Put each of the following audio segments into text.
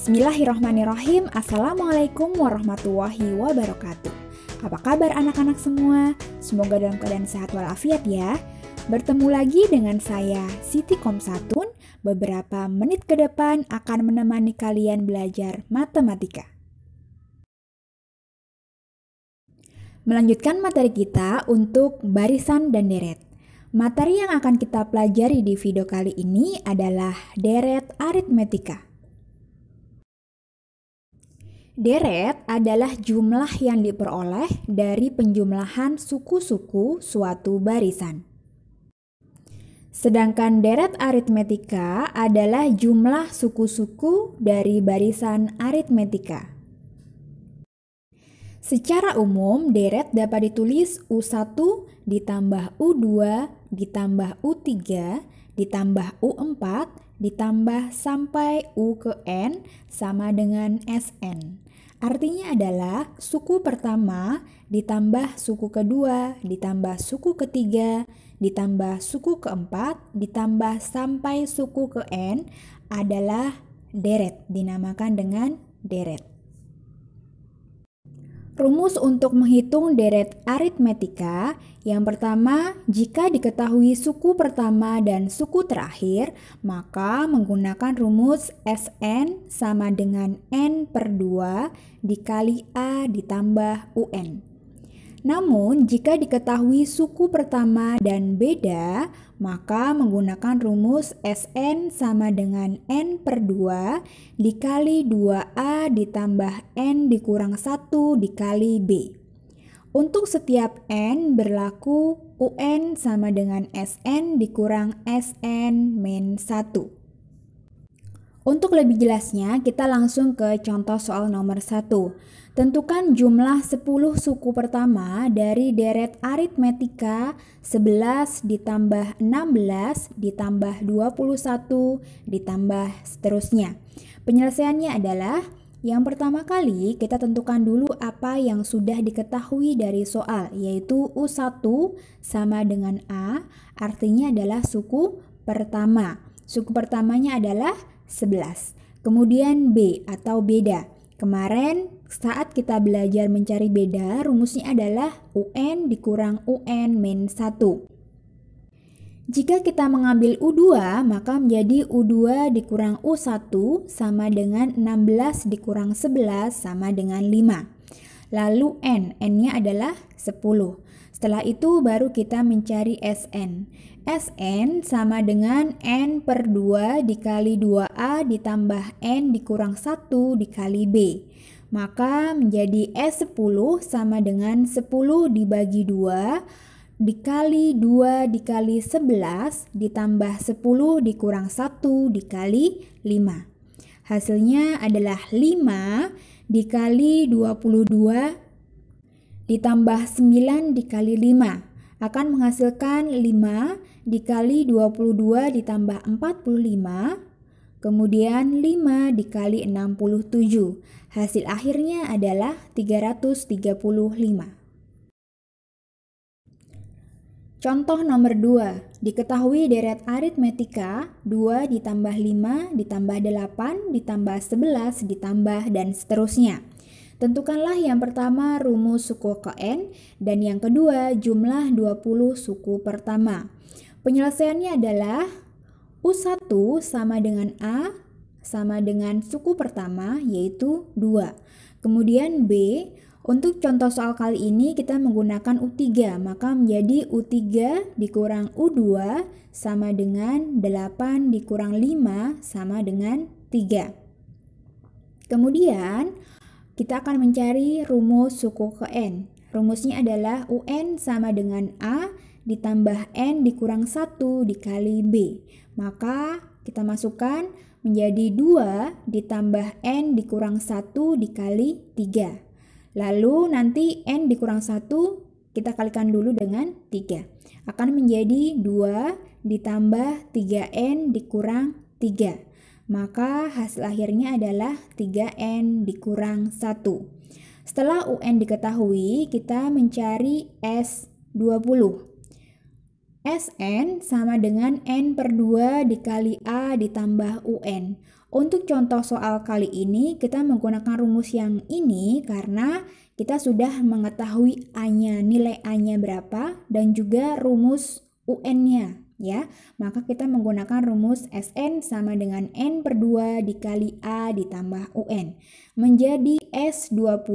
Bismillahirrahmanirrahim. Assalamualaikum warahmatullahi wabarakatuh. Apa kabar anak-anak semua? Semoga dalam keadaan sehat walafiat ya. Bertemu lagi dengan saya Siti Komsatun. Beberapa menit ke depan akan menemani kalian belajar matematika. Melanjutkan materi kita untuk barisan dan deret. Materi yang akan kita pelajari di video kali ini adalah deret aritmetika. Deret adalah jumlah yang diperoleh dari penjumlahan suku-suku suatu barisan. Sedangkan deret aritmetika adalah jumlah suku-suku dari barisan aritmetika. Secara umum, deret dapat ditulis U1 ditambah U2 ditambah U3 ditambah U4 ditambah sampai U ke N sama dengan Sn. Artinya adalah suku pertama ditambah suku kedua ditambah suku ketiga ditambah suku keempat ditambah sampai suku ke N adalah deret, dinamakan dengan deret. Rumus untuk menghitung deret aritmetika, yang pertama, jika diketahui suku pertama dan suku terakhir, maka menggunakan rumus Sn sama dengan N per 2 dikali A ditambah UN. Namun, jika diketahui suku pertama dan beda, maka menggunakan rumus Sn sama dengan N per 2 dikali 2A ditambah N dikurang 1 dikali B. Untuk setiap N berlaku UN sama dengan Sn dikurang Sn min 1. Untuk lebih jelasnya, kita langsung ke contoh soal nomor 1. Tentukan jumlah 10 suku pertama dari deret aritmetika 11 ditambah 16 ditambah 21 ditambah seterusnya. Penyelesaiannya adalah yang pertama kali kita tentukan dulu apa yang sudah diketahui dari soal, yaitu U1 sama dengan A, artinya adalah suku pertama. Suku pertamanya adalah 11. Kemudian B atau beda. Kemarin saat kita belajar mencari beda, rumusnya adalah UN dikurang UN min 1. Jika kita mengambil U2, maka menjadi U2 dikurang U1 sama dengan 16 dikurang 11 sama dengan 5. Lalu N-nya adalah 10. Setelah itu baru kita mencari Sn. Sn sama dengan N per 2 dikali 2A ditambah N dikurang 1 dikali B. Maka menjadi S10 sama dengan 10 dibagi 2 dikali 2 dikali 11 ditambah 10 dikurang 1 dikali 5. Hasilnya adalah 5 dikali 22 ditambah 9 dikali 5 akan menghasilkan 5 dikali 22 ditambah 45, kemudian 5 dikali 67. Hasil akhirnya adalah 335. Contoh nomor 2. Diketahui deret aritmetika 2 ditambah 5 ditambah 8 ditambah 11 ditambah dan seterusnya. Tentukanlah yang pertama rumus suku ke N dan yang kedua jumlah 20 suku pertama. Penyelesaiannya adalah U1 sama dengan A sama dengan suku pertama yaitu 2. Kemudian B, untuk contoh soal kali ini kita menggunakan U3, maka menjadi U3 dikurang U2 sama dengan 8 dikurang 5 sama dengan 3. Kemudian kita akan mencari rumus suku ke N. Rumusnya adalah UN sama dengan A ditambah N dikurang 1 dikali B. Maka kita masukkan menjadi 2 ditambah N dikurang 1 dikali 3. Lalu nanti N dikurang 1 kita kalikan dulu dengan 3. Akan menjadi 2 ditambah 3N dikurang 3. Maka hasil akhirnya adalah 3N dikurang 1. Setelah UN diketahui, kita mencari S20. Sn sama dengan N per 2 dikali A ditambah UN. Untuk contoh soal kali ini, kita menggunakan rumus yang ini karena kita sudah mengetahui A-nya, nilai A-nya berapa, dan juga rumus UN-nya. Ya, maka kita menggunakan rumus Sn sama dengan N per 2 dikali A ditambah UN. Menjadi S20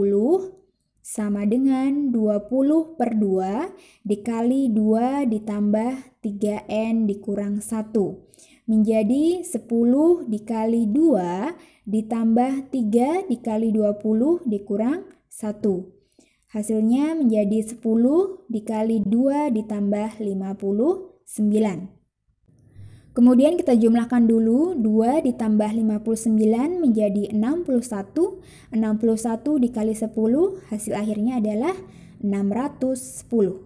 sama dengan 20 per 2 dikali 2 ditambah 3N dikurang 1. Menjadi 10 dikali 2 ditambah 3 dikali 20 dikurang 1. Hasilnya menjadi 10 dikali 2 ditambah 59. Kemudian kita jumlahkan dulu, 2 ditambah 59 menjadi 61. 61 dikali 10, hasil akhirnya adalah 610.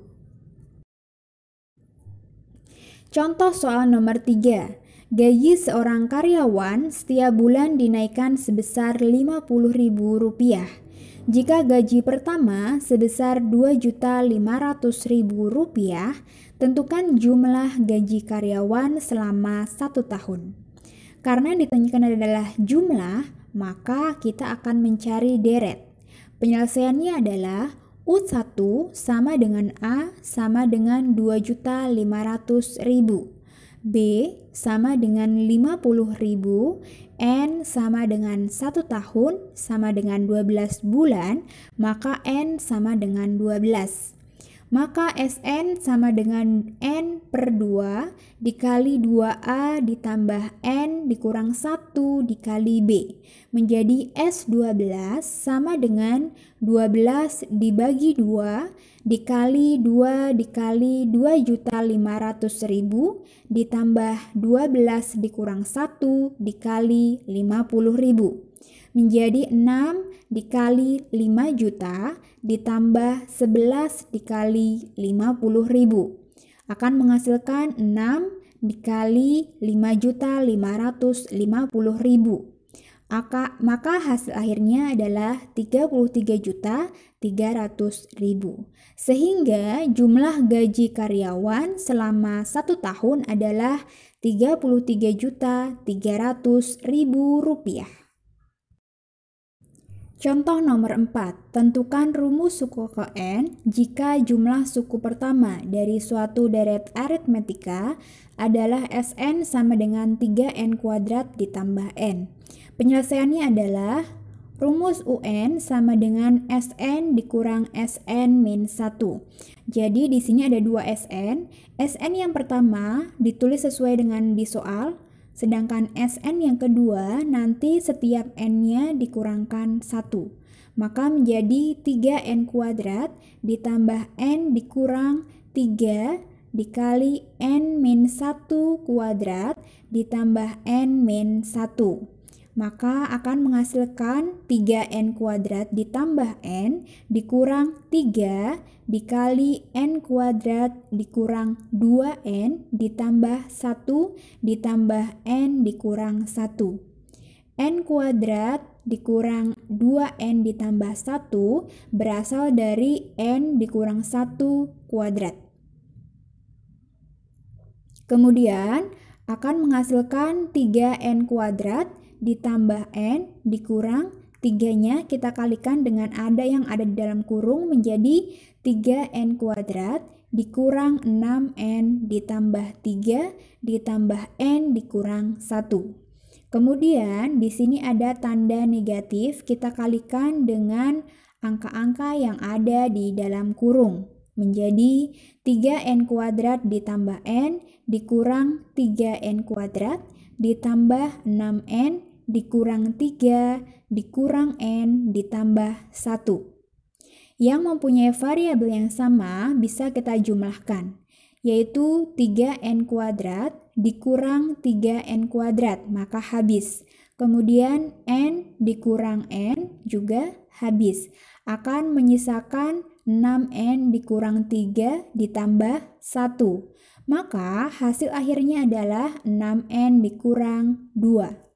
Contoh soal nomor 3. Gaji seorang karyawan setiap bulan dinaikkan sebesar Rp50.000. Jika gaji pertama sebesar Rp2.500.000, tentukan jumlah gaji karyawan selama 1 tahun. Karena ditanyakan adalah jumlah, maka kita akan mencari deret. Penyelesaiannya adalah U1 sama dengan A sama dengan 2.500.000. B sama dengan 50.000, N sama dengan 1 tahun sama dengan 12 bulan, maka N sama dengan 12. Maka Sn sama dengan N per 2 dikali 2A ditambah N dikurang 1 dikali B. Menjadi S12 sama dengan 12 dibagi 2 dikali 2 dikali 2.500.000 ditambah 12 dikurang 1 dikali 50.000. Menjadi 6 dikali 5 juta ditambah 11 dikali 50.000. Akan menghasilkan 6 dikali 5.550.000. Maka hasil akhirnya adalah 33.300.000. Sehingga jumlah gaji karyawan selama 1 tahun adalah Rp33.300.000. Contoh nomor 4. Tentukan rumus suku ke N jika jumlah suku pertama dari suatu deret aritmetika adalah Sn sama dengan 3N kuadrat ditambah N. Penyelesaiannya adalah rumus UN sama dengan Sn dikurang Sn min 1. Jadi di sini ada 2 Sn. Sn yang pertama ditulis sesuai dengan di soal. Sedangkan Sn yang kedua nanti setiap N-nya dikurangkan 1. Maka menjadi 3N kuadrat ditambah N dikurang 3 dikali N min 1 kuadrat ditambah N min 1. Maka akan menghasilkan 3N kuadrat ditambah N dikurang 3 dikali N kuadrat dikurang 2N ditambah 1 ditambah N dikurang 1. N kuadrat dikurang 2N ditambah 1 berasal dari N dikurang 1 kuadrat. Kemudian akan menghasilkan 3N kuadrat ditambah N dikurang 3-nya kita kalikan dengan ada yang ada di dalam kurung menjadi 3N kuadrat dikurang 6N ditambah 3 ditambah N dikurang 1. Kemudian di sini ada tanda negatif, kita kalikan dengan angka-angka yang ada di dalam kurung menjadi 3N kuadrat ditambah N dikurang 3N kuadrat ditambah 6N dikurang 3 dikurang N ditambah 1. Yang mempunyai variabel yang sama bisa kita jumlahkan, yaitu 3N kuadrat dikurang 3N kuadrat, maka habis. Kemudian N dikurang N juga habis. Akan menyisakan 6N dikurang 3 ditambah 1. Maka hasil akhirnya adalah 6N dikurang 2.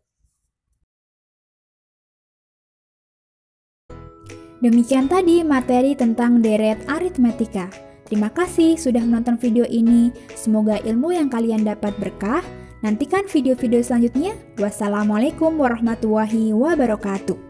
Demikian tadi materi tentang deret aritmetika. Terima kasih sudah menonton video ini. Semoga ilmu yang kalian dapat berkah. Nantikan video-video selanjutnya. Wassalamualaikum warahmatullahi wabarakatuh.